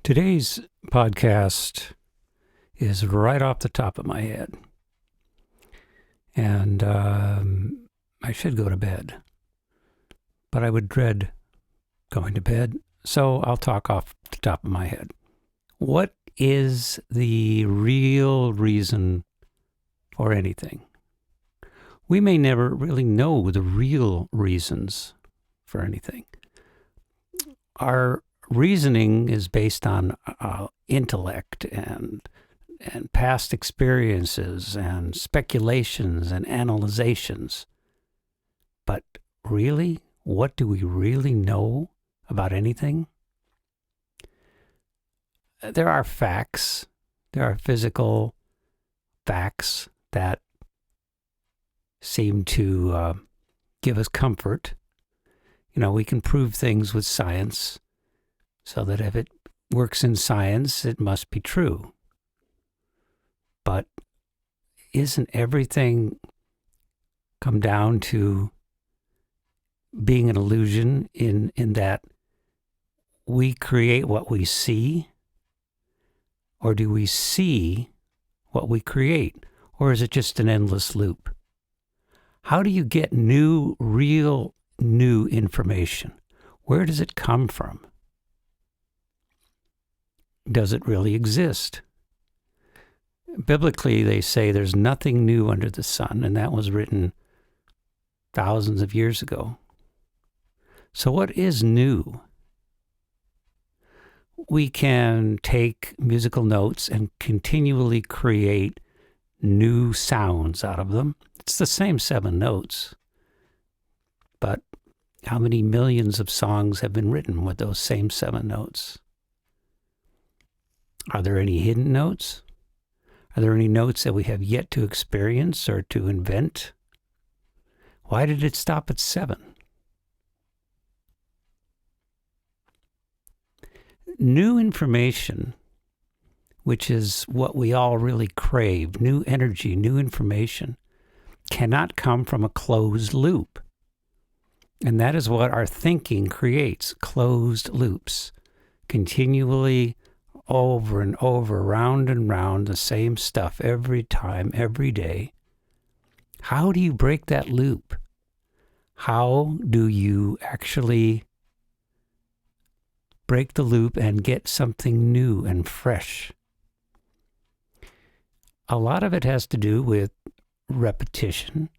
Today's podcast is right off the top of my head. And I should go to bed. But I would dread going to bed, so I'll talk off the top of my head. What is the real reason for anything? We may never really know the real reasons for anything. Our reasoning is based on intellect and past experiences and speculations and analyzations. But really, what do we really know about anything? There are facts. There are physical facts that seem to give us comfort. You know, we can prove things with science, so that if it works in science, it must be true. But isn't everything come down to being an illusion in that we create what we see? Or do we see what we create? Or is it just an endless loop? How do you get real new information? Where does it come from? Does it really exist? Biblically, they say there's nothing new under the sun, and that was written thousands of years ago. So what is new? We can take musical notes and continually create new sounds out of them. It's the same 7 notes. But how many millions of songs have been written with those same 7 notes? Are there any hidden notes? Are there any notes that we have yet to experience or to invent? Why did it stop at 7? New information, which is what we all really crave, new energy, new information, cannot come from a closed loop. And that is what our thinking creates, closed loops, continually over and over, round and round, the same stuff every time, every day. How do you break that loop? How do you actually break the loop and get something new and fresh? A lot of it has to do with repetition.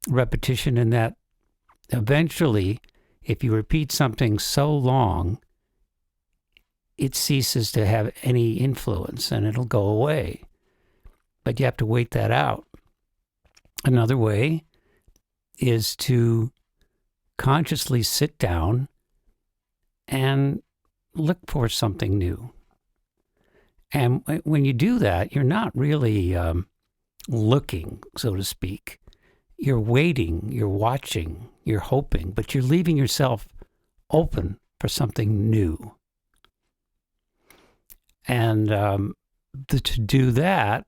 Repetition in that eventually, if you repeat something so long, it ceases to have any influence and it'll go away. But you have to wait that out. Another way is to consciously sit down and look for something new. And when you do that, you're not really looking, so to speak. You're waiting, you're watching, you're hoping, but you're leaving yourself open for something new. And to do that,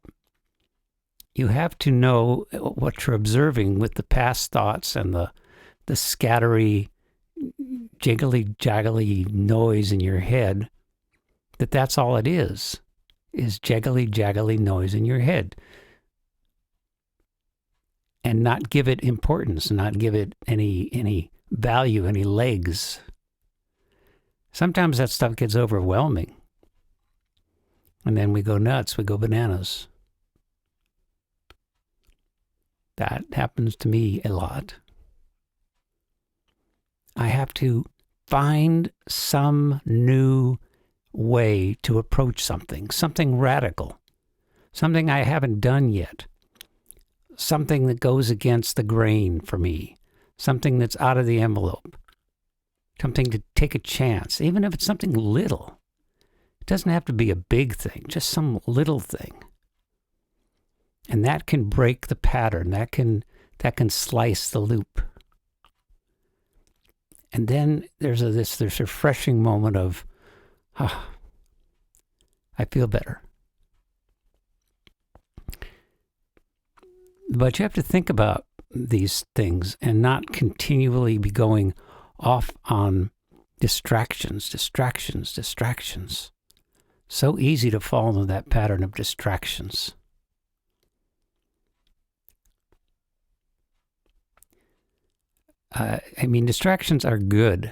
you have to know what you're observing with the past thoughts and the scattery, jiggly-jaggly noise in your head, that's all it is jiggly-jaggly noise in your head. And not give it importance, not give it any value, any legs. Sometimes that stuff gets overwhelming. And then we go nuts, we go bananas. That happens to me a lot. I have to find some new way to approach something radical, something I haven't done yet, something that goes against the grain for me, something that's out of the envelope, something to take a chance, even if it's something little. It doesn't have to be a big thing, just some little thing. And that can break the pattern, that can slice the loop. And then there's this refreshing moment of, I feel better. But you have to think about these things and not continually be going off on Distractions, distractions, distractions. So easy to fall into that pattern of distractions. Distractions are good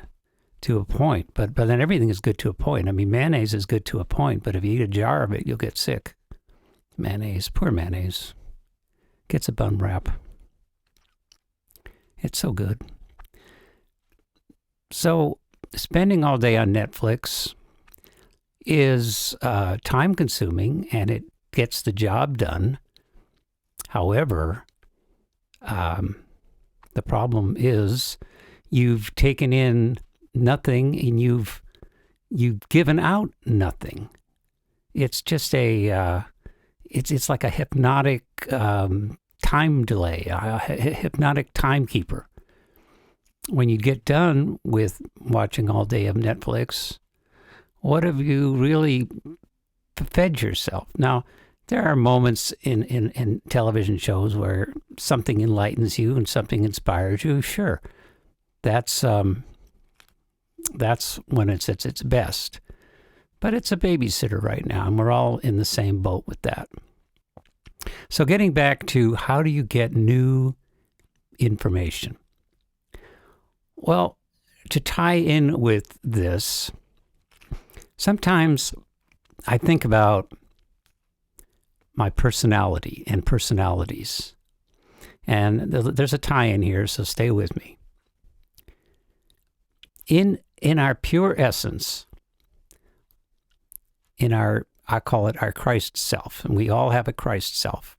to a point, but then everything is good to a point. Mayonnaise is good to a point, but if you eat a jar of it, you'll get sick. Mayonnaise, poor mayonnaise, gets a bun rap. It's so good. So spending all day on Netflix is time-consuming, and it gets the job done. However, the problem is you've taken in nothing and you've given out nothing. It's just it's like a hypnotic time delay, a hypnotic timekeeper. When you get done with watching all day of Netflix, what have you really fed yourself? Now, there are moments in television shows where something enlightens you and something inspires you. Sure, that's when it's at its best. But it's a babysitter right now, and we're all in the same boat with that. So getting back to how do you get new information? Well, to tie in with this, sometimes I think about my personality and personalities. And there's a tie-in here, so stay with me. In our pure essence, I call it our Christ self, and we all have a Christ self.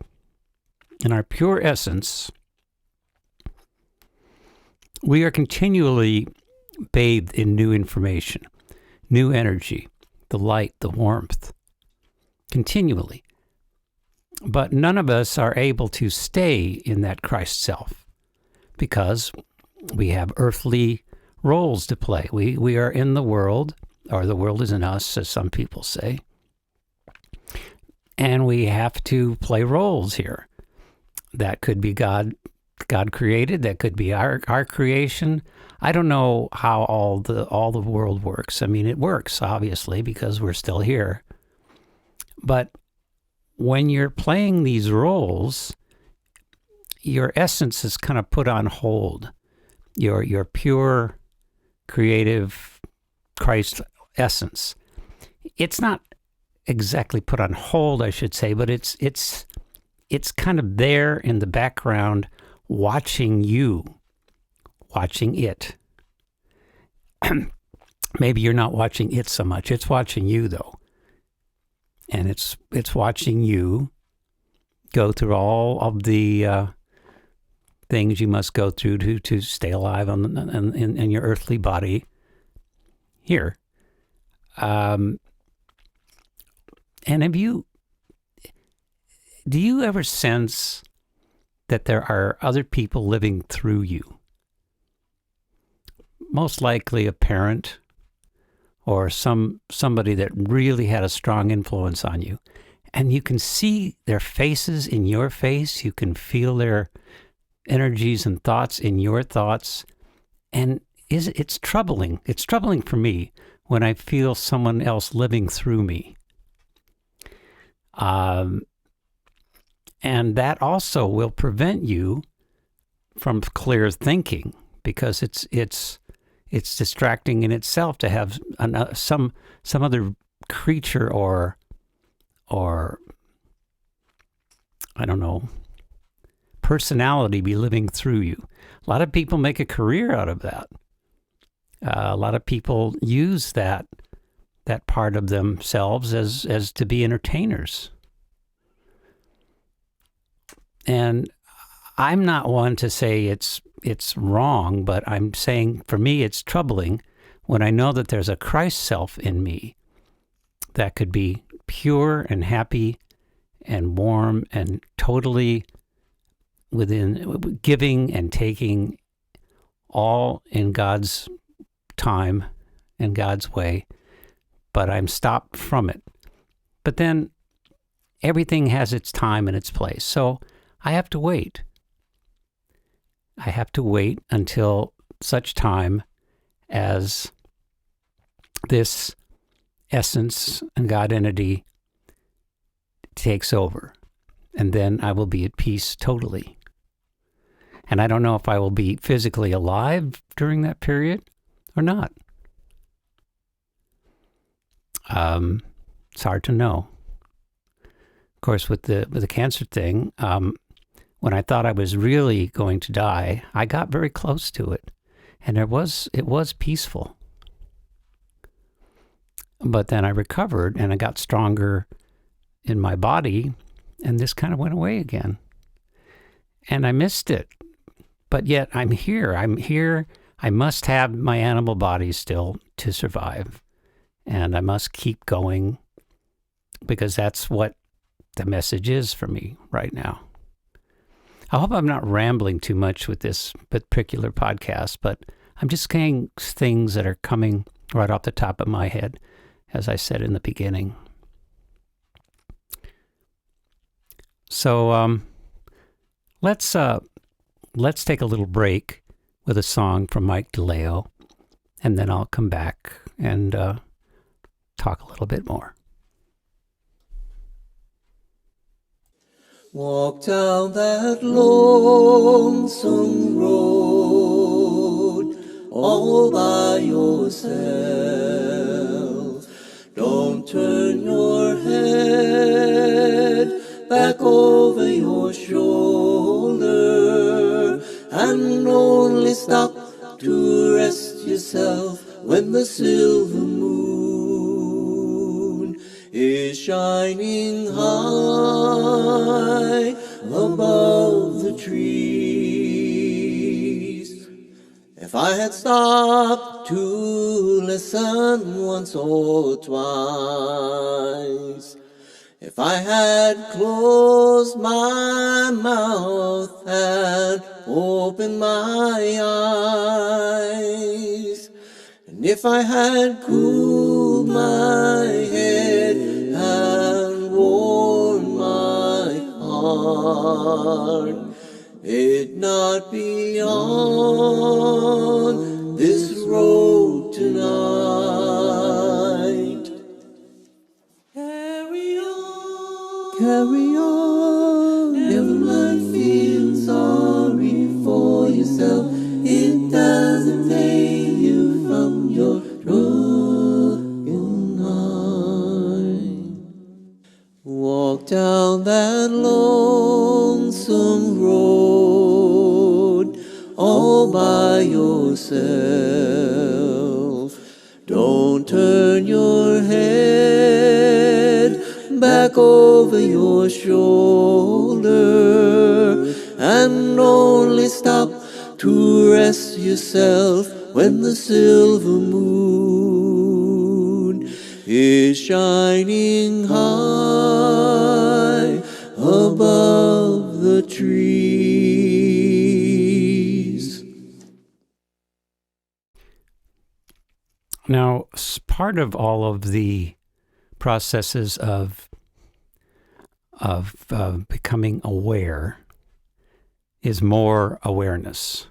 In our pure essence, we are continually bathed in new information, new energy, the light, the warmth, continually. But none of us are able to stay in that Christ self because we have earthly roles to play. We are in the world, or the world is in us, as some people say. And we have to play roles here. That could be God created. That could be our creation. I don't know how all the world works. It works, obviously, because we're still here. But when you're playing these roles, your essence is kind of put on hold. Your pure, creative Christ essence. It's not exactly put on hold, I should say, but it's kind of there in the background, watching you, watching it. Maybe you're not watching it so much. It's watching you, though. And it's watching you go through all of the things you must go through to stay alive in your earthly body here. And do you ever sense that there are other people living through you? Most likely a parent or somebody that really had a strong influence on you. And you can see their faces in your face. You can feel their energies and thoughts in your thoughts. And it's troubling. It's troubling for me when I feel someone else living through me. And that also will prevent you from clear thinking, because it's distracting in itself to have some other creature or I don't know, personality be living through you. A lot of people make a career out of that. A lot of people use that part of themselves as to be entertainers. And I'm not one to say it's wrong, but I'm saying for me it's troubling when I know that there's a Christ self in me that could be pure and happy and warm and totally within giving and taking, all in God's time and God's way, but I'm stopped from it. But then everything has its time and its place. So I have to wait. I have to wait until such time as this essence and God entity takes over. And then I will be at peace totally. And I don't know if I will be physically alive during that period or not. It's hard to know. Of course, with the cancer thing, when I thought I was really going to die, I got very close to it. And it was peaceful. But then I recovered and I got stronger in my body, and this kind of went away again. And I missed it. But yet I'm here. I must have my animal body still to survive. And I must keep going because that's what the message is for me right now. I hope I'm not rambling too much with this particular podcast, but I'm just saying things that are coming right off the top of my head, as I said in the beginning. So let's take a little break with a song from Mike DeLeo, and then I'll come back and talk a little bit more. Walk down that lonesome road all by yourself. Don't turn your head back over your shoulder, and only stop to rest yourself when the silver moon is shining high above the trees. If I had stopped to listen once or twice, if I had closed my mouth and opened my eyes, and if I had cooled my head and warmed my heart, it'd not be on this road tonight. Carry on, never mind feeling sorry for yourself. It doesn't take you from your broken heart. Walk down that lonesome road all by yourself. Don't turn your head back over your shoulder, and only stop to rest yourself when the silver moon is shining high above the trees. Now, part of all of the processes of becoming aware is more awareness.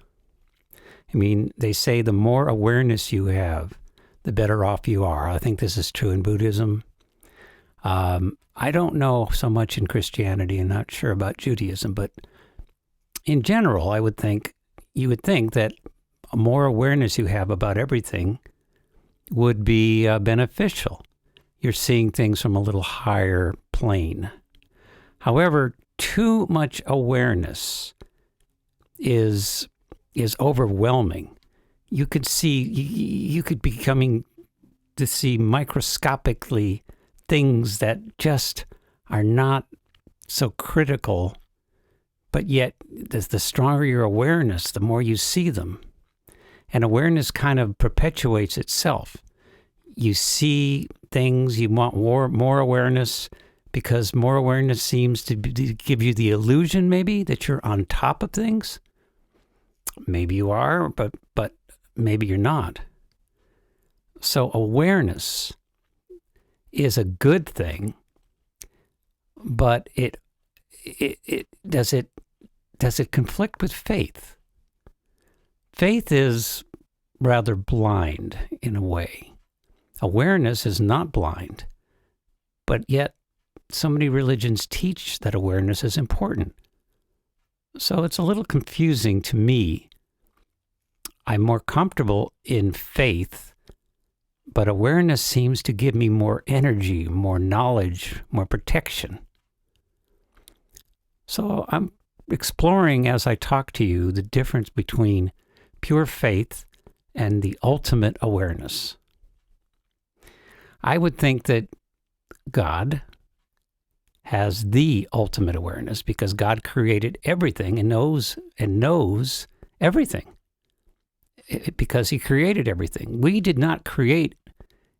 I mean, they say the more awareness you have, the better off you are. I think this is true in Buddhism. I don't know so much in Christianity and not sure about Judaism, but in general, you would think that more awareness you have about everything would be beneficial. You're seeing things from a little higher plane. However, too much awareness is overwhelming. You could be coming to see microscopically things that just are not so critical, but yet the stronger your awareness, the more you see them. And awareness kind of perpetuates itself. You see things, you want more awareness, because more awareness seems to give you the illusion maybe that you're on top of things. Maybe you are, but maybe you're not. So awareness is a good thing, but does it conflict with faith? Faith is rather blind in a way. Awareness is not blind, but yet so many religions teach that awareness is important. So it's a little confusing to me. I'm more comfortable in faith, but awareness seems to give me more energy, more knowledge, more protection. So I'm exploring as I talk to you the difference between pure faith and the ultimate awareness. I would think that God has the ultimate awareness because God created everything and knows everything because he created everything. We did not create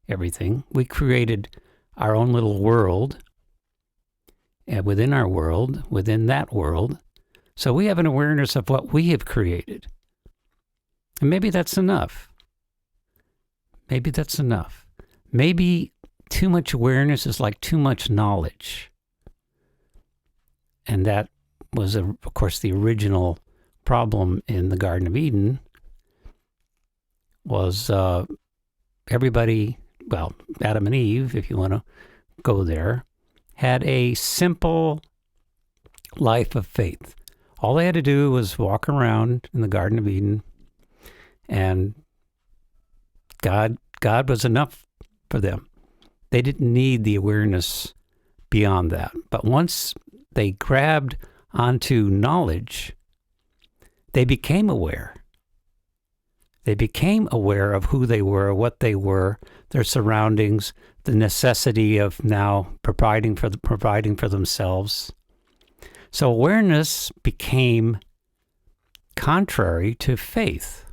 everything. We created our own little world, and within our world, within that world. So we have an awareness of what we have created. And maybe that's enough. Maybe that's enough. Maybe too much awareness is like too much knowledge. And that was, of course, the original problem in the Garden of Eden was everybody, well, Adam and Eve, if you want to go there, had a simple life of faith. All they had to do was walk around in the Garden of Eden, and God was enough for them. They didn't need the awareness beyond that. But once they grabbed onto knowledge, they became aware. They became aware of who they were, what they were, their surroundings, the necessity of now providing for themselves. So awareness became contrary to faith.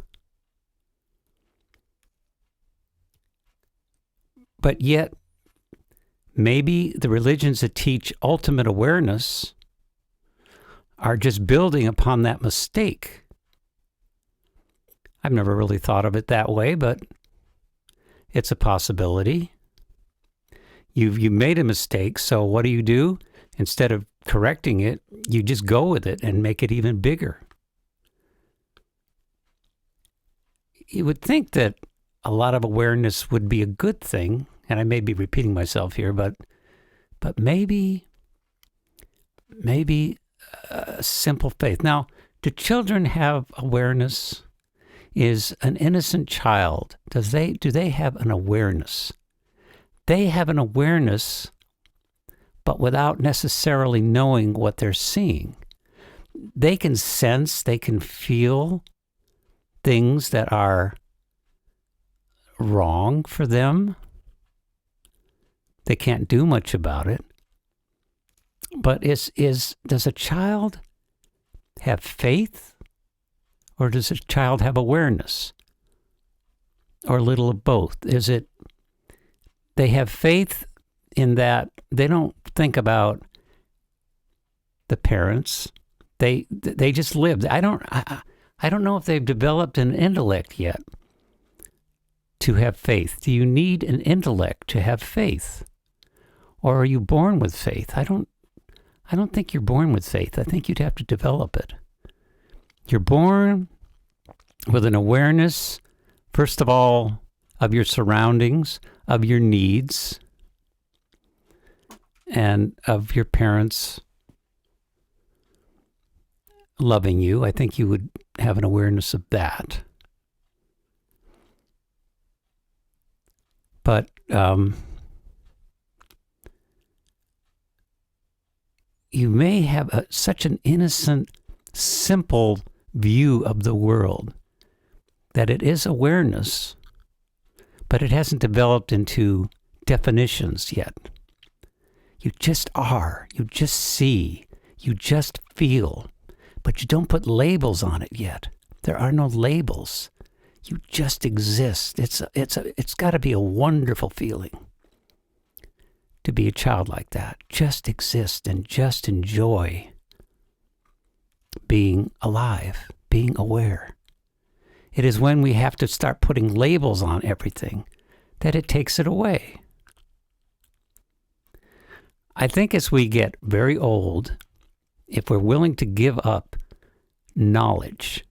But yet, maybe the religions that teach ultimate awareness are just building upon that mistake. I've never really thought of it that way, but it's a possibility. You made a mistake, so what do? Instead of correcting it, you just go with it and make it even bigger. You would think that a lot of awareness would be a good thing, and I may be repeating myself here, but maybe simple faith. Now, do children have awareness? Is an innocent child, do they have an awareness? They have an awareness, but without necessarily knowing what they're seeing. They can sense, they can feel things that are wrong for them. They can't do much about it. But does a child have faith? Or does a child have awareness? Or a little of both? Is it they have faith in that they don't think about the parents. They just live. I don't know if they've developed an intellect yet to have faith. Do you need an intellect to have faith? Or are you born with faith? I don't think you're born with faith. I think you'd have to develop it. You're born with an awareness, first of all, of your surroundings, of your needs, and of your parents loving you. I think you would have an awareness of that. But you may have such an innocent, simple view of the world that it is awareness, but it hasn't developed into definitions yet. You just are, you just see, you just feel, but you don't put labels on it yet. There are no labels. You just exist. It's got to be a wonderful feeling to be a child like that. Just exist and just enjoy being alive, being aware. It is when we have to start putting labels on everything that it takes it away. I think as we get very old, if we're willing to give up knowledge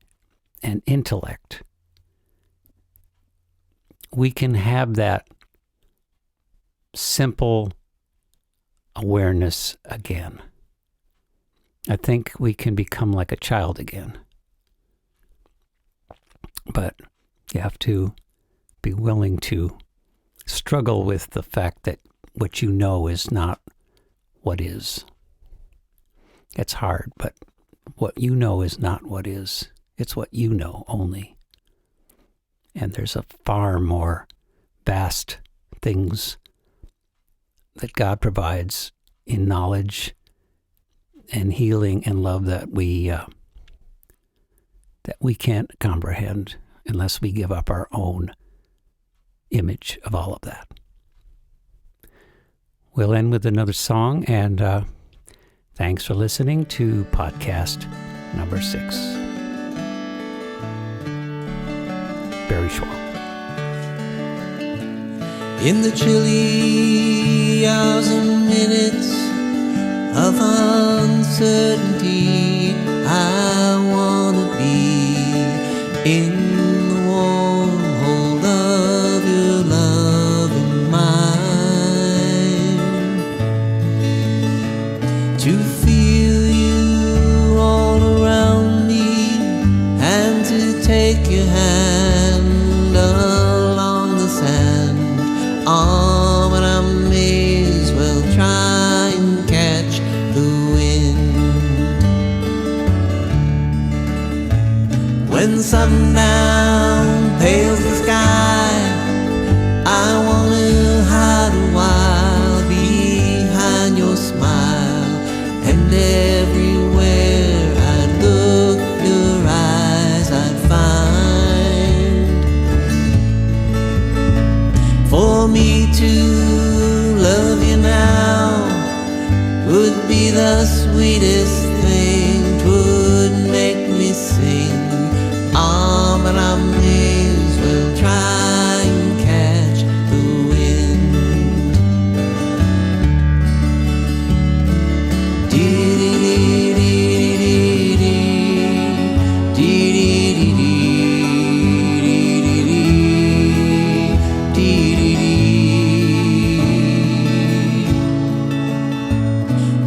and intellect, we can have that simple awareness again. I think we can become like a child again. But you have to be willing to struggle with the fact that what you know is not what is. It's hard, but what you know is not what is. It's what you know only. And there's a far more vast things that God provides in knowledge and healing and love that we can't comprehend unless we give up our own image of all of that. We'll end with another song, and thanks for listening to podcast number 6. Barry Schwam. In the chilly hours and minutes of uncertainty, I wanna be in the warm hold of your loving mind, to feel you all around me and to take your hand along the sand. Oh, but I may as well try and catch the wind. When sundown pales the sky, I want to hide a while behind your smile, and everywhere I look, your eyes I'd find. For me to love you now would be the sweetest thing, 'twould make me sing. Oh, but I may as well try and catch the wind.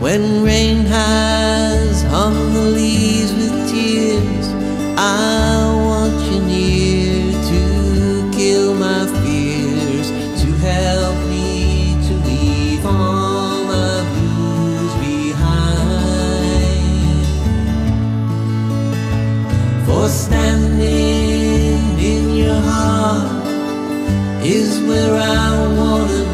When rain has hung the leaves with tears, I want you near to kill my fears, to help me to leave all my blues behind. For standing in your heart is where I wanna